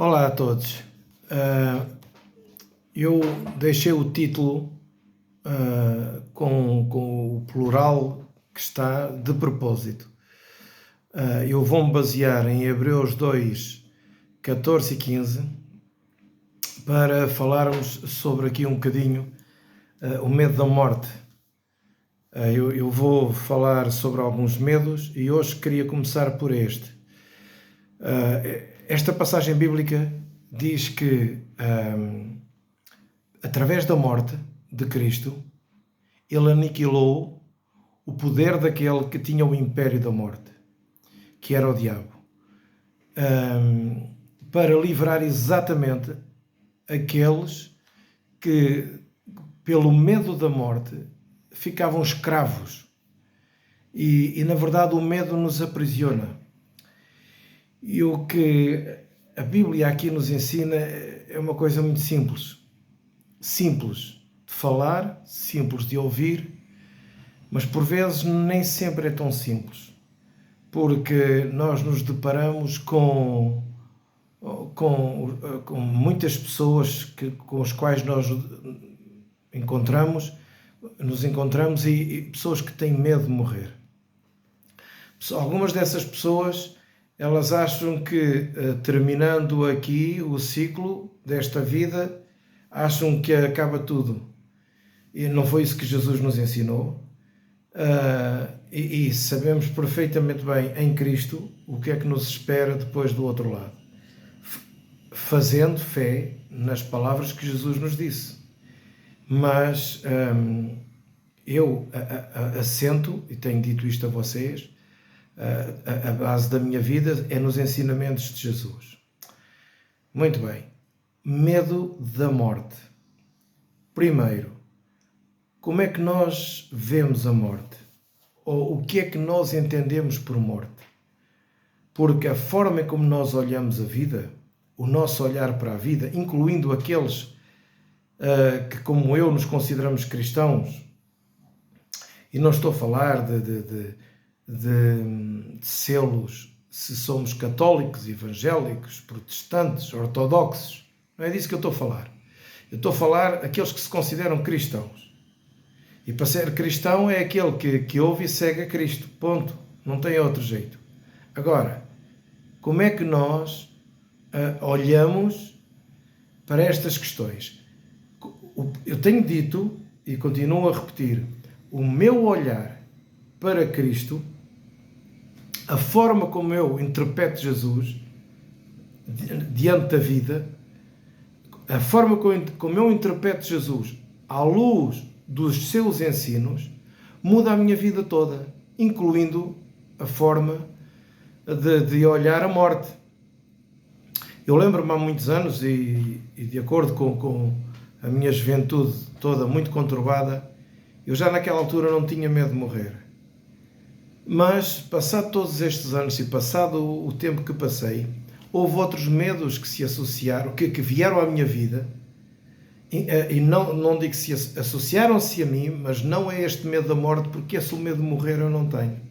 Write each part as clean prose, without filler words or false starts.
Olá a todos. Eu deixei o título com o plural que está de propósito. Eu vou-me basear em Hebreus 2, 14 e 15 para falarmos sobre aqui um bocadinho o medo da morte. Eu vou falar sobre alguns medos e hoje queria começar por este. Esta passagem bíblica diz que, através da morte de Cristo, ele aniquilou o poder daquele que tinha o império da morte, que era o diabo, para livrar exatamente aqueles que, pelo medo da morte, ficavam escravos. E na verdade, o medo nos aprisiona. E o que a Bíblia aqui nos ensina é uma coisa muito simples. Simples de falar, simples de ouvir, mas por vezes nem sempre é tão simples. Porque nós nos deparamos com muitas pessoas com as quais nós nos encontramos e pessoas que têm medo de morrer. Algumas dessas pessoas, elas acham que, terminando aqui o ciclo desta vida, acham que acaba tudo. E não foi isso que Jesus nos ensinou. E sabemos perfeitamente bem, em Cristo, o que é que nos espera depois do outro lado. Fazendo fé nas palavras que Jesus nos disse. Mas eu assento, e tenho dito isto a vocês, a base da minha vida é nos ensinamentos de Jesus. Muito bem. Medo da morte. Primeiro, como é que nós vemos a morte? Ou o que é que nós entendemos por morte? Porque a forma como nós olhamos a vida, o nosso olhar para a vida, incluindo aqueles que, como eu, nos consideramos cristãos, e não estou a falar de selos, se somos católicos, evangélicos, protestantes, ortodoxos. Não é disso que eu estou a falar. Eu estou a falar aqueles que se consideram cristãos. E para ser cristão é aquele que ouve e segue a Cristo. Ponto. Não tem outro jeito. Agora, como é que nós olhamos para estas questões? Eu tenho dito, e continuo a repetir, o meu olhar para Cristo, a forma como eu interpreto Jesus diante da vida, a forma como eu interpreto Jesus à luz dos seus ensinos, muda a minha vida toda, incluindo a forma de olhar a morte. Eu lembro-me há muitos anos, e de acordo com a minha juventude toda muito conturbada, eu já naquela altura não tinha medo de morrer. Mas, passado todos estes anos e passado o tempo que passei, houve outros medos que se associaram, que vieram à minha vida, e não digo que se associaram-se a mim, mas não é este medo da morte, porque esse medo de morrer eu não tenho.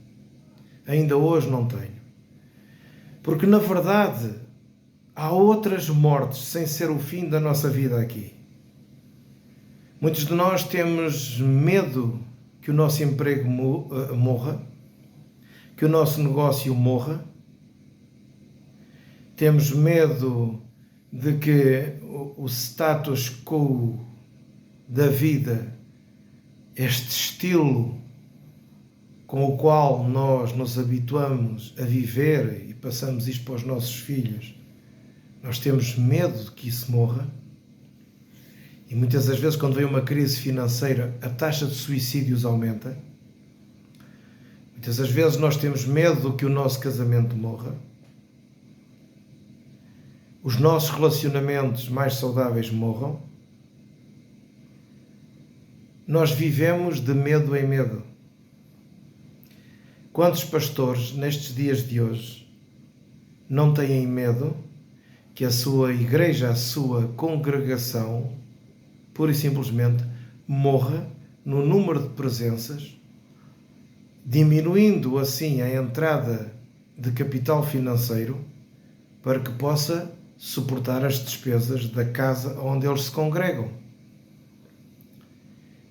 Ainda hoje não tenho. Porque, na verdade, há outras mortes sem ser o fim da nossa vida aqui. Muitos de nós temos medo que o nosso emprego morra, que o nosso negócio morra. Temos medo de que o status quo da vida, este estilo com o qual nós nos habituamos a viver e passamos isto para os nossos filhos, nós temos medo de que isso morra. E muitas das vezes, quando vem uma crise financeira, a taxa de suicídios aumenta. Muitas das vezes nós temos medo que o nosso casamento morra. Os nossos relacionamentos mais saudáveis morram. Nós vivemos de medo em medo. Quantos pastores, nestes dias de hoje, não têm medo que a sua igreja, a sua congregação, pura e simplesmente, morra no número de presenças, diminuindo assim a entrada de capital financeiro para que possa suportar as despesas da casa onde eles se congregam.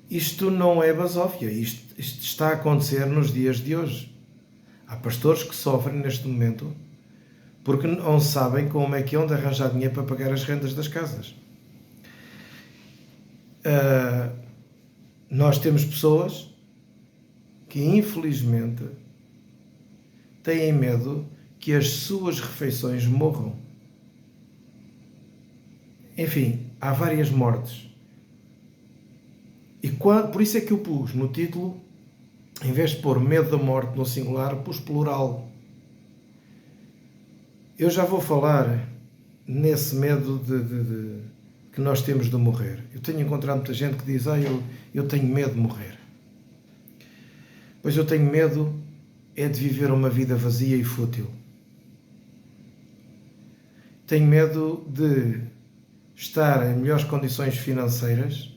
Isto não é basófia, isto está a acontecer nos dias de hoje. Há pastores que sofrem neste momento porque não sabem como é que é onde arranjar dinheiro para pagar as rendas das casas. Nós temos pessoas que, infelizmente, têm medo que as suas refeições morram. Enfim, há várias mortes. E por isso é que eu pus no título, em vez de pôr medo da morte no singular, pus plural. Eu já vou falar nesse medo que nós temos de morrer. Eu tenho encontrado muita gente que diz, eu tenho medo de morrer. Pois eu tenho medo é de viver uma vida vazia e fútil. Tenho medo de estar em melhores condições financeiras,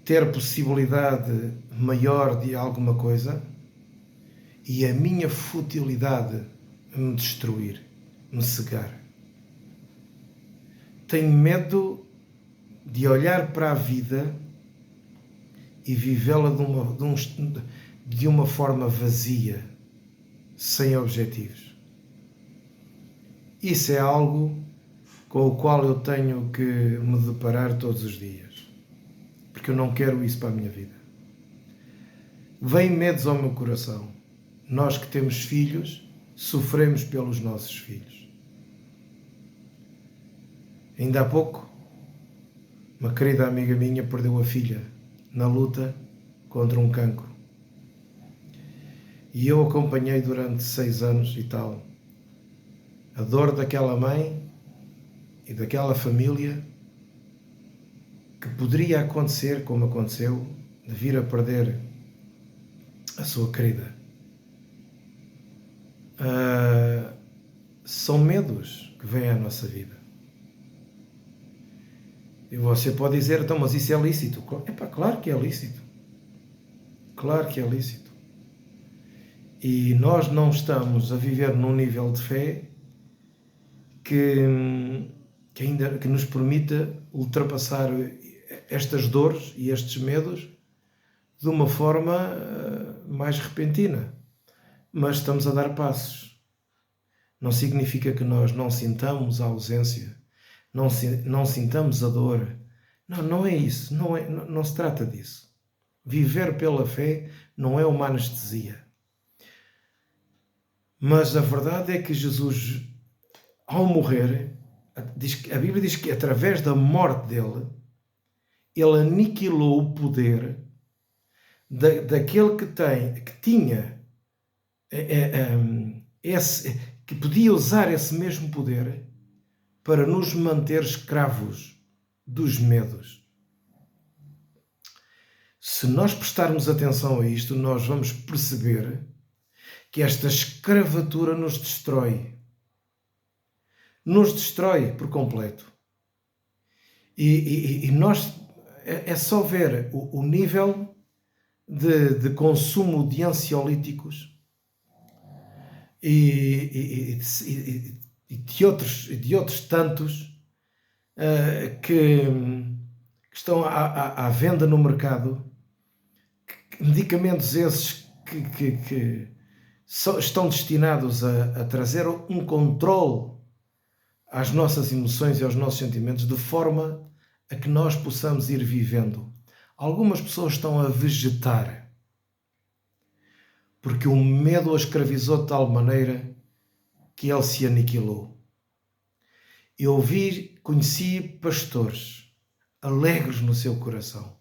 ter possibilidade maior de alguma coisa e a minha futilidade me destruir, me cegar. Tenho medo de olhar para a vida e vivê-la de uma forma vazia, sem objetivos. Isso é algo com o qual eu tenho que me deparar todos os dias, porque eu não quero isso para a minha vida. Vêm medos ao meu coração. Nós que temos filhos, sofremos pelos nossos filhos. Ainda há pouco, uma querida amiga minha perdeu a filha na luta contra um cancro. E eu acompanhei durante 6 anos e tal a dor daquela mãe e daquela família que poderia acontecer, como aconteceu, de vir a perder a sua querida. São medos que vêm à nossa vida. E você pode dizer, então, mas isso é lícito? Claro que é lícito. Claro que é lícito. E nós não estamos a viver num nível de fé que nos permita ultrapassar estas dores e estes medos de uma forma mais repentina. Mas estamos a dar passos. Não significa que nós não sintamos a ausência, não sintamos a dor. Não é isso, não se trata disso. Viver pela fé não é uma anestesia. Mas a verdade é que Jesus, ao morrer, a Bíblia diz que através da morte dele, ele aniquilou o poder daquele que tinha que podia usar esse mesmo poder para nos manter escravos dos medos. Se nós prestarmos atenção a isto, nós vamos perceber que esta escravatura nos destrói. Nos destrói por completo. E nós, é só ver o nível de consumo de ansiolíticos e de outros tantos que estão à venda no mercado, medicamentos esses que estão destinados a trazer um controle às nossas emoções e aos nossos sentimentos, de forma a que nós possamos ir vivendo. Algumas pessoas estão a vegetar, porque o medo a escravizou de tal maneira que ele se aniquilou. Eu conheci pastores alegres no seu coração.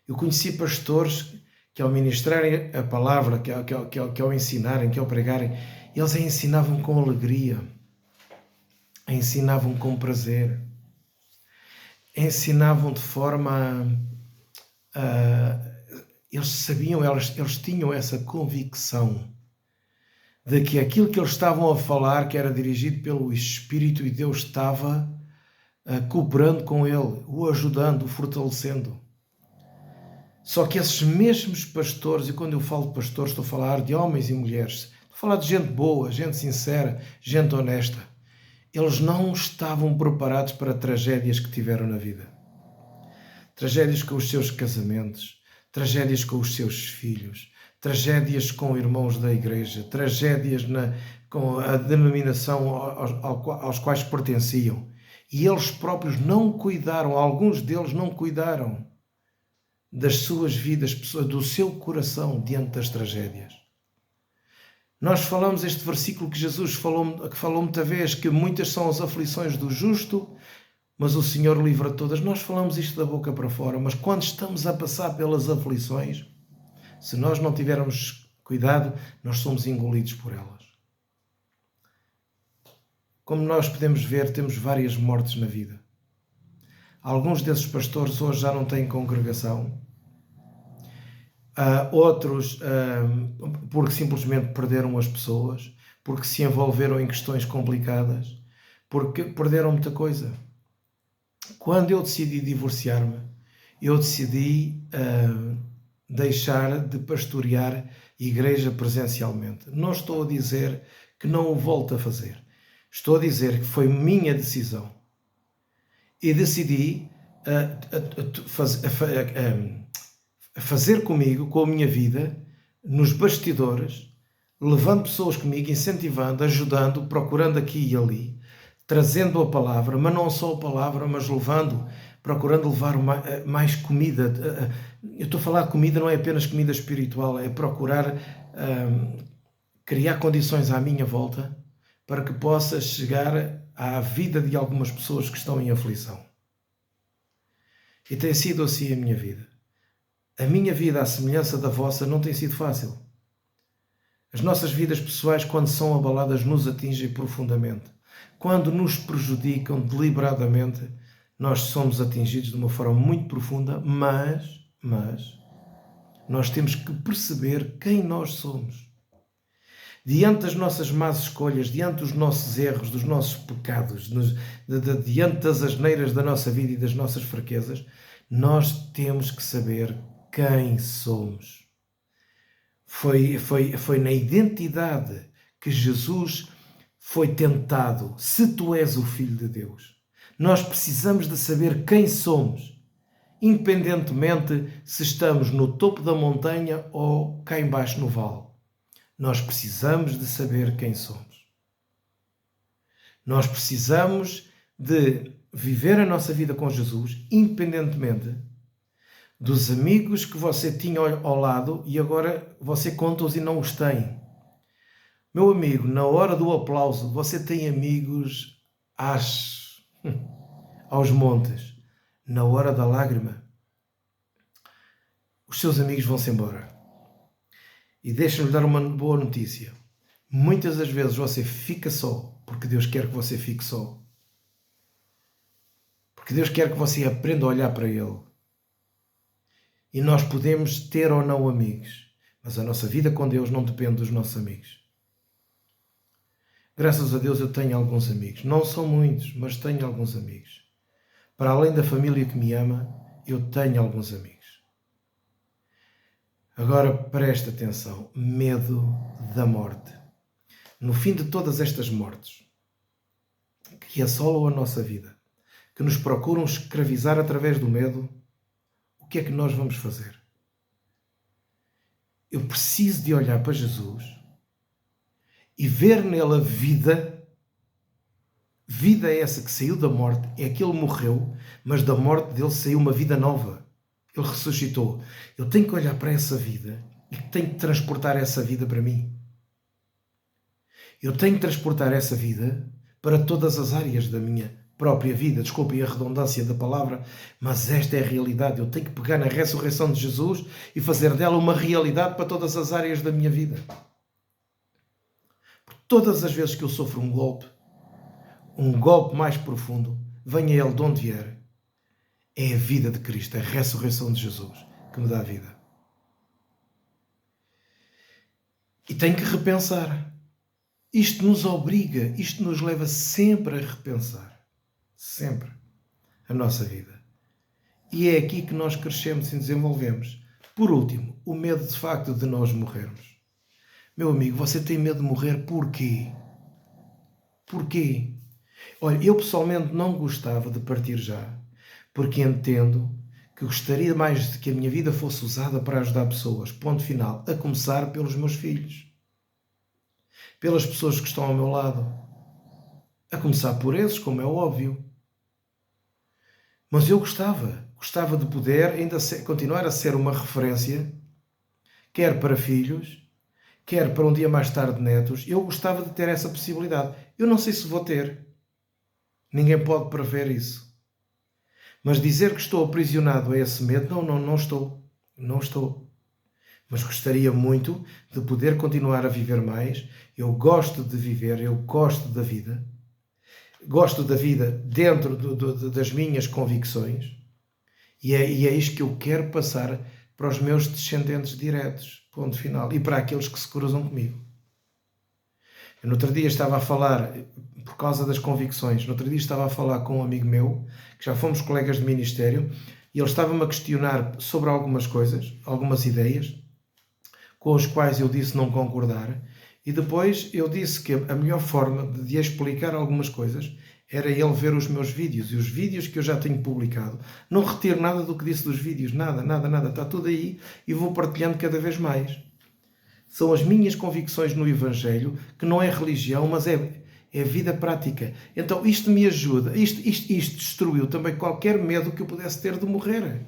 Eu conheci pastores que, ao ministrarem a palavra, que ao ensinarem, que ao pregarem, eles a ensinavam com alegria, a ensinavam com prazer, ensinavam de forma eles sabiam, eles tinham essa convicção de que aquilo que eles estavam a falar, que era dirigido pelo Espírito, e Deus estava cooperando com ele, o ajudando, o fortalecendo. Só que esses mesmos pastores, e quando eu falo de pastores, estou a falar de homens e mulheres, estou a falar de gente boa, gente sincera, gente honesta. eles não estavam preparados para tragédias que tiveram na vida. Tragédias com os seus casamentos, tragédias com os seus filhos, tragédias com irmãos da igreja, tragédias com a denominação aos quais pertenciam. E eles próprios não cuidaram, alguns deles não cuidaram das suas vidas, do seu coração diante das tragédias. Nós falamos este versículo que Jesus falou muita vez, que muitas são as aflições do justo, mas o Senhor livra todas. Nós falamos isto da boca para fora, mas quando estamos a passar pelas aflições, se nós não tivermos cuidado, nós somos engolidos por elas. Como nós podemos ver, temos várias mortes na vida. Alguns desses pastores hoje já não têm congregação. Outros porque simplesmente perderam as pessoas, porque se envolveram em questões complicadas, porque perderam muita coisa. Quando eu decidi divorciar-me, eu decidi deixar de pastorear igreja presencialmente. Não estou a dizer que não o volto a fazer. Estou a dizer que foi minha decisão. E decidi fazer comigo, com a minha vida, nos bastidores, levando pessoas comigo, incentivando, ajudando, procurando aqui e ali, trazendo a palavra, mas não só a palavra, mas procurando levar mais comida. Eu estou a falar de comida, não é apenas comida espiritual, é procurar criar condições à minha volta para que possa chegar à vida de algumas pessoas que estão em aflição. E tem sido assim a minha vida. A minha vida, à semelhança da vossa, não tem sido fácil. As nossas vidas pessoais, quando são abaladas, nos atingem profundamente. Quando nos prejudicam deliberadamente, nós somos atingidos de uma forma muito profunda, mas nós temos que perceber quem nós somos. Diante das nossas más escolhas, diante dos nossos erros, dos nossos pecados, diante das asneiras da nossa vida e das nossas fraquezas, nós temos que saber quem somos. Foi na identidade que Jesus foi tentado. Se tu és o Filho de Deus, nós precisamos de saber quem somos, independentemente se estamos no topo da montanha ou cá embaixo no vale. Nós precisamos de saber quem somos. Nós precisamos de viver a nossa vida com Jesus, independentemente dos amigos que você tinha ao lado e agora você conta-os e não os tem. Meu amigo, na hora do aplauso, você tem amigos aos montes. Na hora da lágrima, os seus amigos vão-se embora. E deixa-me dar uma boa notícia. Muitas das vezes você fica só, porque Deus quer que você fique só. Porque Deus quer que você aprenda a olhar para Ele. E nós podemos ter ou não amigos, mas a nossa vida com Deus não depende dos nossos amigos. Graças a Deus eu tenho alguns amigos. Não são muitos, mas tenho alguns amigos. Para além da família que me ama, eu tenho alguns amigos. Agora preste atenção. Medo da morte. No fim de todas estas mortes que assolam a nossa vida, que nos procuram escravizar através do medo, o que é que nós vamos fazer? Eu preciso de olhar para Jesus e ver nele a vida. Vida é essa que saiu da morte, é que ele morreu, mas da morte dele saiu uma vida nova. Ele ressuscitou. Eu tenho que olhar para essa vida e tenho que transportar essa vida para mim. Eu tenho que transportar essa vida para todas as áreas da minha própria vida. Desculpem a redundância da palavra, mas esta é a realidade. Eu tenho que pegar na ressurreição de Jesus e fazer dela uma realidade para todas as áreas da minha vida. Porque todas as vezes que eu sofro um golpe mais profundo, venha ele de onde vier, é a vida de Cristo, a ressurreição de Jesus que me dá a vida. E tenho que repensar. Isto nos obriga, isto nos leva sempre a repensar. Sempre. A nossa vida. E é aqui que nós crescemos e desenvolvemos. Por último, o medo de facto de nós morrermos. Meu amigo, você tem medo de morrer porquê? Porquê? Olha, eu pessoalmente não gostava de partir já, porque entendo que gostaria mais de que a minha vida fosse usada para ajudar pessoas, ponto final, a começar pelos meus filhos, pelas pessoas que estão ao meu lado, a começar por esses, como é óbvio. Mas eu gostava de poder ainda continuar a ser uma referência, quer para filhos, quer para um dia mais tarde netos. Eu gostava de ter essa possibilidade. Eu não sei se vou ter. Ninguém pode prever isso. Mas dizer que estou aprisionado a esse medo, não estou. Não estou. Mas gostaria muito de poder continuar a viver mais. Eu gosto de viver, eu gosto da vida. Gosto da vida dentro das minhas convicções. E é isto que eu quero passar para os meus descendentes diretos. Ponto final. E para aqueles que se cruzam comigo. Eu no outro dia estava a falar, por causa das convicções, no outro dia estava a falar com um amigo meu, que já fomos colegas de ministério, e ele estava-me a questionar sobre algumas coisas, algumas ideias, com as quais eu disse não concordar, e depois eu disse que a melhor forma de explicar algumas coisas era ele ver os meus vídeos, e os vídeos que eu já tenho publicado. Não retiro nada do que disse dos vídeos, nada, está tudo aí, e vou partilhando cada vez mais. São as minhas convicções no Evangelho, que não é religião, mas é vida prática. Então isto me ajuda, isto destruiu também qualquer medo que eu pudesse ter de morrer.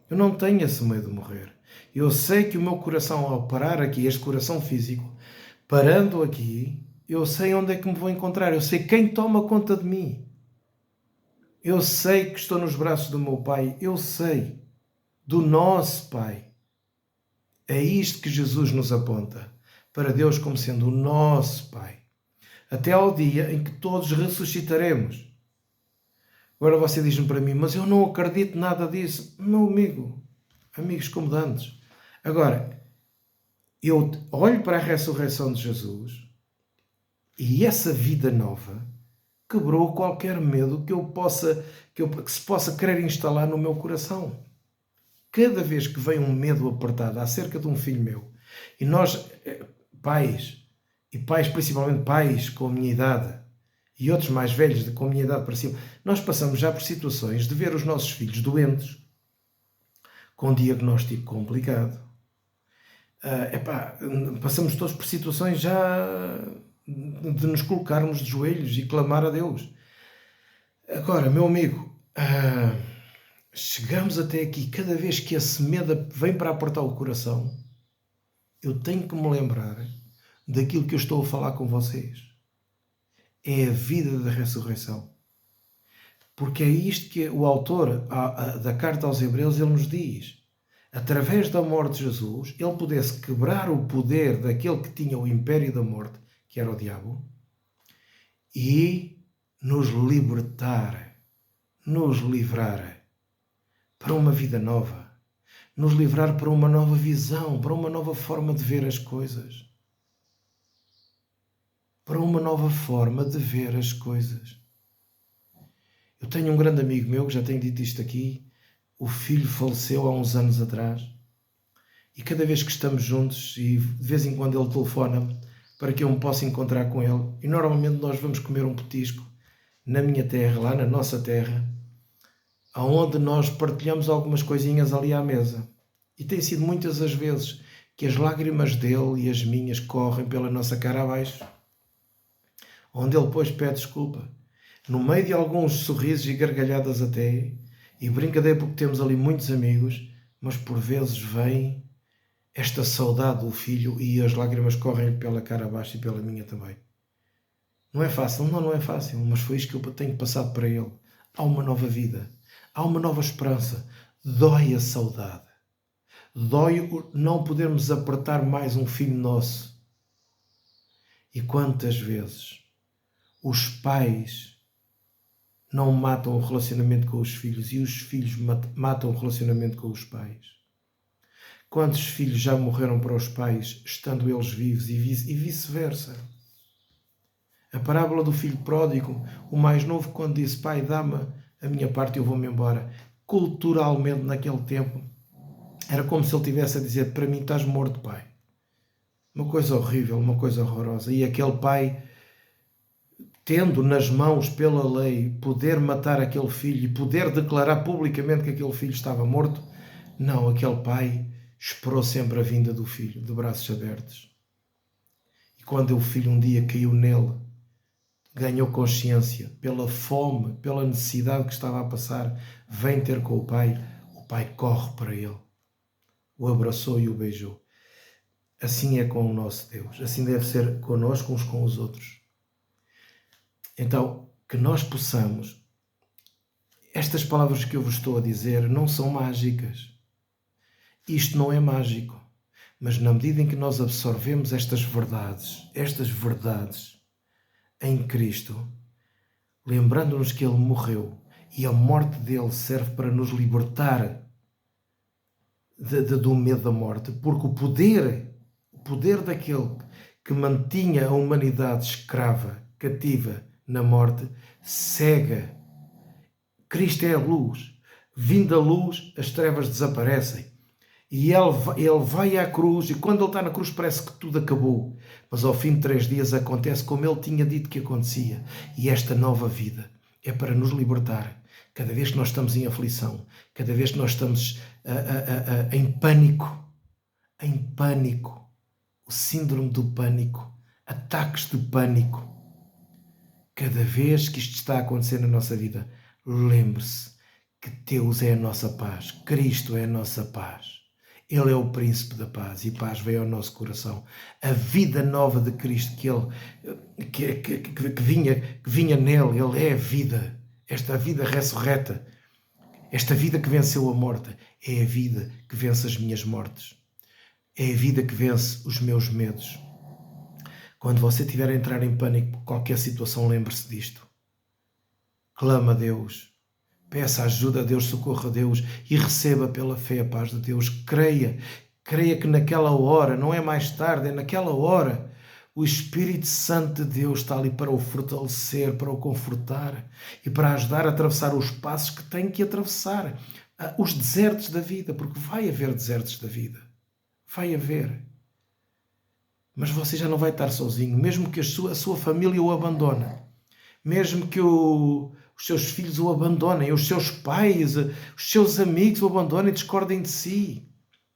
Eu não tenho esse medo de morrer. Eu sei que o meu coração, ao parar aqui, este coração físico, parando aqui, eu sei onde é que me vou encontrar, eu sei quem toma conta de mim. Eu sei que estou nos braços do meu Pai, eu sei, do nosso Pai. É isto que Jesus nos aponta, para Deus como sendo o nosso Pai. Até ao dia em que todos ressuscitaremos. Agora você diz-me para mim, mas eu não acredito nada disso. Meu amigo, amigos como dantes. Agora, eu olho para a ressurreição de Jesus e essa vida nova quebrou qualquer medo que se possa querer instalar no meu coração. Cada vez que vem um medo apertado acerca de um filho meu, e nós, pais principalmente pais com a minha idade, e outros mais velhos com a minha idade para cima, nós passamos já por situações de ver os nossos filhos doentes, com um diagnóstico complicado. Passamos todos por situações já de nos colocarmos de joelhos e clamar a Deus. Agora, meu amigo, chegamos até aqui, cada vez que esse medo vem para apertar o coração, eu tenho que me lembrar daquilo que eu estou a falar com vocês. É a vida da ressurreição. Porque é isto que o autor da carta aos Hebreus ele nos diz. Através da morte de Jesus, ele pudesse quebrar o poder daquele que tinha o império da morte, que era o diabo, e nos libertar, nos livrar para uma vida nova, nos livrar para uma nova visão, para uma nova forma de ver as coisas. Para uma nova forma de ver as coisas. Eu tenho um grande amigo meu, que já tenho dito isto aqui, o filho faleceu há uns anos atrás, e cada vez que estamos juntos, e de vez em quando ele telefona-me para que eu me possa encontrar com ele, e normalmente nós vamos comer um petisco na minha terra, lá na nossa terra, onde nós partilhamos algumas coisinhas ali à mesa. E tem sido muitas as vezes que as lágrimas dele e as minhas correm pela nossa cara abaixo, onde ele depois pede desculpa, no meio de alguns sorrisos e gargalhadas até, e brincadeira porque temos ali muitos amigos, mas por vezes vem esta saudade do filho e as lágrimas correm pela cara abaixo e pela minha também. Não é fácil, não é fácil, mas foi isto que eu tenho passado para ele. Há uma nova vida, há uma nova esperança. Dói a saudade, dói não podermos apertar mais um filho nosso. E quantas vezes os pais não matam o relacionamento com os filhos e os filhos matam o relacionamento com os pais? Quantos filhos já morreram para os pais estando eles vivos e vice-versa? A parábola do filho pródigo, o mais novo, quando disse: pai, dá-me a minha parte e eu vou-me embora. Culturalmente, naquele tempo, era como se ele estivesse a dizer: para mim estás morto, pai. Uma coisa horrível, uma coisa horrorosa. E aquele pai tendo nas mãos, pela lei, poder matar aquele filho e poder declarar publicamente que aquele filho estava morto, não, aquele pai esperou sempre a vinda do filho, de braços abertos. E quando o filho um dia caiu nele, ganhou consciência, pela fome, pela necessidade que estava a passar, vem ter com o pai corre para ele, o abraçou e o beijou. Assim é com o nosso Deus, assim deve ser connosco uns com os outros. Então, que nós possamos, estas palavras que eu vos estou a dizer não são mágicas. Isto não é mágico, mas na medida em que nós absorvemos estas verdades em Cristo, lembrando-nos que Ele morreu e a morte dele serve para nos libertar do medo da morte, porque o poder daquele que mantinha a humanidade escrava, cativa na morte, cega. Cristo é a luz. Vindo a luz, as trevas desaparecem. E ele vai à cruz, e quando ele está na cruz parece que tudo acabou. Mas ao fim de 3 dias acontece como ele tinha dito que acontecia. E esta nova vida é para nos libertar. Cada vez que nós estamos em aflição, cada vez que nós estamos em pânico, o síndrome do pânico, ataques de pânico, cada vez que isto está a acontecer na nossa vida, lembre-se que Deus é a nossa paz, Cristo é a nossa paz. Ele é o príncipe da paz e paz veio ao nosso coração. A vida nova de Cristo que vinha nele, ele é a vida. Esta vida ressurreta, esta vida que venceu a morte, é a vida que vence as minhas mortes. É a vida que vence os meus medos. Quando você estiver a entrar em pânico por qualquer situação, lembre-se disto. Clama a Deus. Peça ajuda a Deus, socorra a Deus e receba pela fé a paz de Deus. Creia que naquela hora, não é mais tarde, é naquela hora, o Espírito Santo de Deus está ali para o fortalecer, para o confortar e para ajudar a atravessar os passos que tem que atravessar, os desertos da vida, porque vai haver desertos da vida. Vai haver. Mas você já não vai estar sozinho, mesmo que a sua família o abandone, mesmo que os seus filhos o abandonem, os seus pais, os seus amigos o abandonem e discordem de si.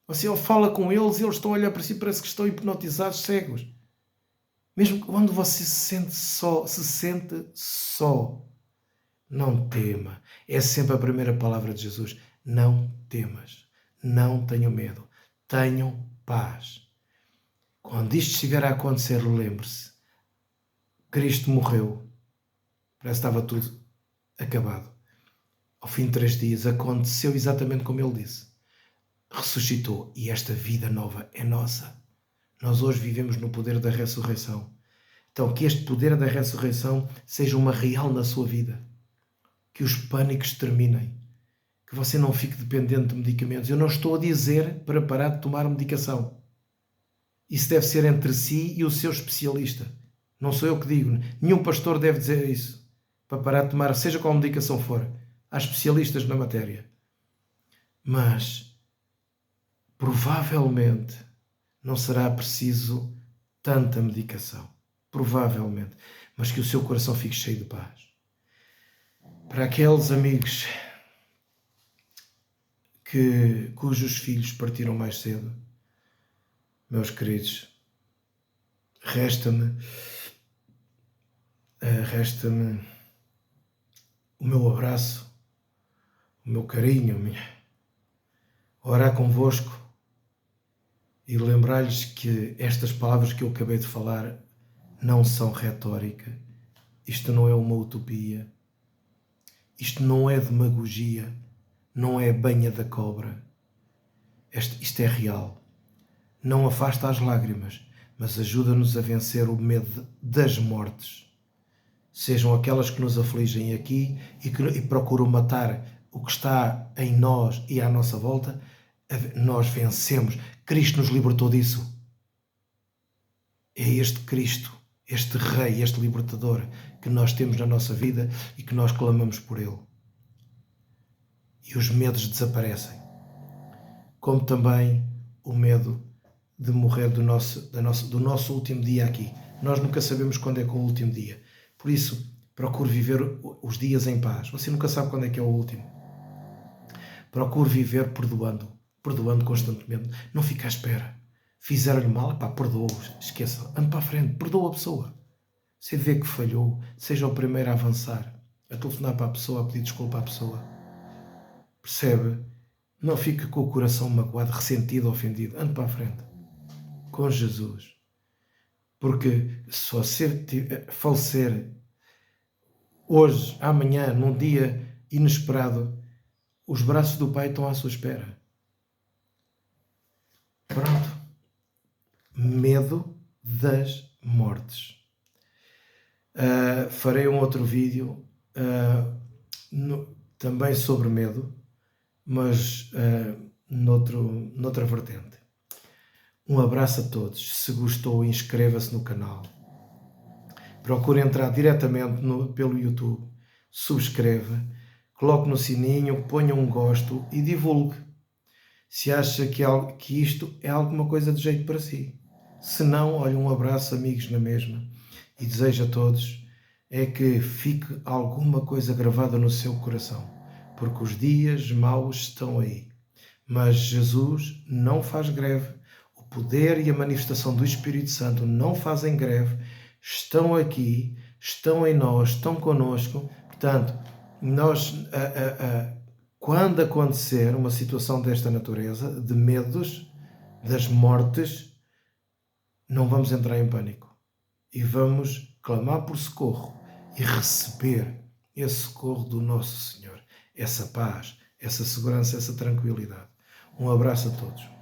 Você fala com eles e eles estão a olhar para si, parece que estão hipnotizados, cegos. Mesmo quando você se sente só, não tema. É sempre a primeira palavra de Jesus. Não temas, não tenham medo, tenham paz. Quando isto chegar a acontecer, lembre-se, Cristo morreu, parece que estava tudo acabado. Ao fim de 3 dias aconteceu exatamente como ele disse. Ressuscitou e esta vida nova é nossa. Nós hoje vivemos no poder da ressurreição. Então que este poder da ressurreição seja uma real na sua vida. Que os pânicos terminem. Que você não fique dependente de medicamentos. Eu não estou a dizer para parar de tomar medicação. Isso deve ser entre si e o seu especialista. Não sou eu que digo. Nenhum pastor deve dizer isso. Para parar de tomar, seja qual medicação for. Há especialistas na matéria. Mas, provavelmente, não será preciso tanta medicação. Provavelmente. Mas que o seu coração fique cheio de paz. Para aqueles amigos cujos filhos partiram mais cedo, meus queridos, resta-me o meu abraço, o meu carinho, orar convosco e lembrar-lhes que estas palavras que eu acabei de falar não são retórica, isto não é uma utopia, isto não é demagogia, não é banha da cobra, isto é real. Não afasta as lágrimas, mas ajuda-nos a vencer o medo das mortes. Sejam aquelas que nos afligem aqui e procuram matar o que está em nós e à nossa volta, nós vencemos. Cristo nos libertou disso. É este Cristo, este Rei, este Libertador que nós temos na nossa vida e que nós clamamos por Ele. E os medos desaparecem. Como também o medo de morrer do nosso último dia aqui. Nós nunca sabemos quando é que é o último dia. Por isso, procure viver os dias em paz. Você nunca sabe quando é que é o último. Procure viver perdoando constantemente. Não fique à espera. Fizeram-lhe mal, pá, perdoa-os. Esqueça, ande para a frente, perdoa a pessoa. Se vê que falhou, seja o primeiro a avançar, a telefonar para a pessoa, a pedir desculpa à pessoa. Percebe? Não fique com o coração magoado, ressentido, ofendido. Ande para a frente. Com Jesus. Porque se você falecer hoje, amanhã, num dia inesperado, os braços do Pai estão à sua espera. Pronto. Medo das mortes. Farei um outro vídeo também sobre medo, mas noutra vertente. Um abraço a todos. Se gostou, inscreva-se no canal. Procure entrar diretamente pelo YouTube. Subscreva. Coloque no sininho, ponha um gosto e divulgue. Se acha que isto é alguma coisa de jeito para si. Se não, olha, um abraço, amigos, na mesma. E desejo a todos que fique alguma coisa gravada no seu coração. Porque os dias maus estão aí. Mas Jesus não faz greve. O poder e a manifestação do Espírito Santo não fazem greve. Estão aqui, estão em nós, estão connosco. Portanto, nós, quando acontecer uma situação desta natureza, de medos, das mortes, não vamos entrar em pânico. E vamos clamar por socorro e receber esse socorro do nosso Senhor. Essa paz, essa segurança, essa tranquilidade. Um abraço a todos.